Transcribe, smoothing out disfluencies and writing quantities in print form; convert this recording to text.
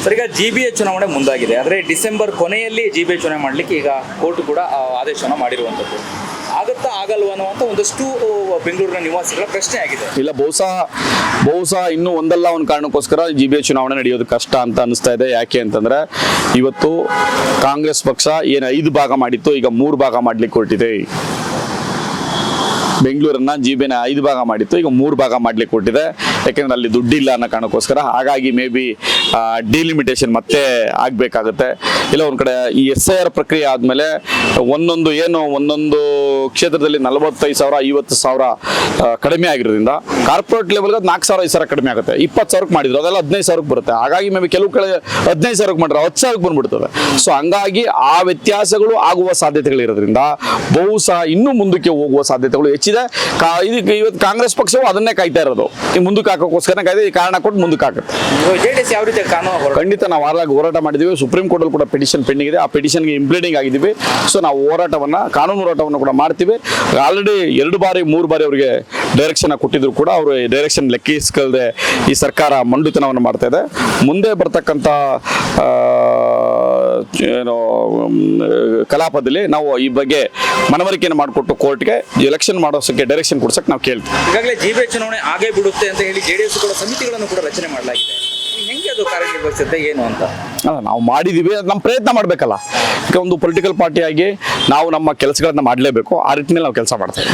Sir, ಈಗ GBA ಚುನಾವಣೆ ಮುಂದಾಗಿದೆ. ಆದರೆ ಡಿಸೆಂಬರ್ ಕೊನೆಯಲ್ಲಿ GBA ಚುನಾವಣೆ ಮಾಡಲಿಕ್ಕೆ ಈಗ ಕೋರ್ಟ್ ಕೂಡ ಆದೇಶವನ್ನು ಮಾಡಿರುವಂಥದ್ದು. ಆಗುತ್ತಾ ಆಗಲ್ವಾ ಅನ್ನುವಂಥ ಒಂದಷ್ಟು ಬೆಂಗಳೂರಿನ ನಿವಾಸಿಗಳ ಪ್ರಶ್ನೆ ಆಗಿದೆ. ಇಲ್ಲ, ಬಹುಶಃ ಇನ್ನೂ ಒಂದಲ್ಲ ಒಂದು ಕಾರಣಕ್ಕೋಸ್ಕರ GBA ಚುನಾವಣೆ ನಡೆಯೋದು ಕಷ್ಟ ಅಂತ ಅನಿಸ್ತಾ ಇದೆ. ಯಾಕೆ ಅಂತಂದ್ರೆ ಇವತ್ತು ಕಾಂಗ್ರೆಸ್ ಪಕ್ಷ ಏನು 5 ಭಾಗ ಮಾಡಿತ್ತು, ಈಗ 3 ಭಾಗ ಮಾಡ್ಲಿಕ್ಕೆ ಹೊರಟಿದೆ. ಬೆಂಗಳೂರನ್ನ GBAನ 5 ಭಾಗ ಮಾಡಿತ್ತು, ಈಗ 3 ಭಾಗ ಮಾಡ್ಲಿಕ್ಕೆ ಕೊಟ್ಟಿದೆ. ಯಾಕೆಂದ್ರೆ ಅಲ್ಲಿ ದುಡ್ಡಿಲ್ಲ ಅನ್ನೋ ಕಾರಣಕ್ಕೋಸ್ಕರ. ಹಾಗಾಗಿ ಮೇ ಬಿ ಡಿಲಿಮಿಟೇಷನ್ ಮತ್ತೆ ಆಗಬೇಕಾಗುತ್ತೆ. ಇಲ್ಲ ಒಂದು ಕಡೆ ಈ SIR ಪ್ರಕ್ರಿಯೆ ಆದಮೇಲೆ ಒಂದೊಂದು ಕ್ಷೇತ್ರದಲ್ಲಿ 45,000 50,000 ಕಡಿಮೆ ಆಗಿರೋದ್ರಿಂದ ಕಾರ್ಪೊರೇಟ್ ಲೆವೆಲ್ಗೆ 4,000 5,000 ಕಡಿಮೆ ಆಗುತ್ತೆ. 20,000ಕ್ಕೆ ಮಾಡಿದ್ರು, ಅದೆಲ್ಲ 15,000ಕ್ಕೆ ಬರುತ್ತೆ. ಹಾಗಾಗಿ ಮೇ ಬಿ ಕೆಲವು ಕಡೆ 15,000ಕ್ಕೆ ಮಾಡಿದ್ರೆ 10,000ಕ್ಕೆ ಬಂದ್ಬಿಡ್ತದೆ. ಸೊ ಹಂಗಾಗಿ ಆ ವ್ಯತ್ಯಾಸಗಳು ಆಗುವ ಸಾಧ್ಯತೆಗಳಿರೋದ್ರಿಂದ ಬಹುಶಃ ಇನ್ನೂ ಮುಂದಕ್ಕೆ ಹೋಗುವ ಸಾಧ್ಯತೆಗಳು ಹೆಚ್ಚಿದೆ. ಇದಕ್ಕೆ ಇವತ್ತು ಕಾಂಗ್ರೆಸ್ ಪಕ್ಷವು ಅದನ್ನೇ ಕಾಯ್ತಾ ಇರೋದು. ಈ ಮುಂದಕ್ಕೆ ಹಾಕೋಕ್ಕೋಸ್ಕರ ಕಾಯ್ದೆ, ಈ ಕಾರಣ ಕೊಟ್ಟು ಮುಂದಕ್ಕೆ ಹಾಕುತ್ತೆ. JDS ಯಾವ ರೀತಿ ಕಾನೂನು ಖಂಡಿತ ನಾವು ಆರಾಗಿ ಹೋರಾಟ ಮಾಡಿದ್ದೀವಿ. ಸುಪ್ರೀಂ ಕೋರ್ಟ್ ಅಲ್ಲಿ ಕೂಡ ಪಿಟಿಷನ್ ಪೆಂಡಿಂಗ್ ಇದೆ. ಆ ಪಿಟಿಷನ್ಗೆ ಇಂಪ್ಲೀಡಿಂಗ್ ಆಗಿದ್ದೀವಿ. ಸೊ ನಾವು ಕಾನೂನು ಹೋರಾಟವನ್ನು ಕೂಡ ಮಾಡ್ತೀವಿ. ಆಲ್ರೆಡಿ 2 ಬಾರಿ 3 ಬಾರಿ ಅವರಿಗೆ ಡೈರೆಕ್ಷನ್ ಕೊಟ್ಟಿದ್ರು ಕೂಡ ಅವರು ಡೈರೆಕ್ಷನ್ ಲೆಕ್ಕಿಸ್ಕಲ್ದೆ ಈ ಸರ್ಕಾರ ಮಂಡುತನವನ್ನು ಮಾಡ್ತಾ ಇದೆ. ಮುಂದೆ ಬರ್ತಕ್ಕಂಥ ಕಲಾಪದಲ್ಲಿ ನಾವು ಈ ಬಗ್ಗೆ ಮನವರಿಕೆಯನ್ನು ಮಾಡಿಕೊಟ್ಟು ಕೋರ್ಟ್ಗೆ ಎಲೆಕ್ಷನ್ ಮಾಡೋಸಕ್ಕೆ ಡೈರೆಕ್ಷನ್ ಕೊಡ್ಸಕ್ಕೆ ನಾವು ಕೇಳ್ತೀವಿ. ಈಗಾಗಲೇ GBA ಚುನಾವಣೆ ಆಗೇ ಬಿಡುತ್ತೆ ಅಂತ ಹೇಳಿ JDS ಕೂಡ ಸಮಿತಿಗಳನ್ನು ಕೂಡ ರಚನೆ ಮಾಡಲಾಗಿದೆ. ಹೆಂಗೆ ಅದು ಕಾರ್ಯನಿರ್ವಹಿಸುತ್ತೆ ಏನು ಅಂತ ನಾವು ಮಾಡಿದೀವಿ. ನಮ್ಮ ಪ್ರಯತ್ನ ಮಾಡಬೇಕಲ್ಲ. ಈಗ ಒಂದು ಪೊಲಿಟಿಕಲ್ ಪಾರ್ಟಿಯಾಗಿ ನಾವು ನಮ್ಮ ಕೆಲಸಗಳನ್ನ ಮಾಡಲೇಬೇಕು. ಆ ರೀತಿಯಲ್ಲಿ ನಾವು ಕೆಲಸ ಮಾಡ್ತೇವೆ.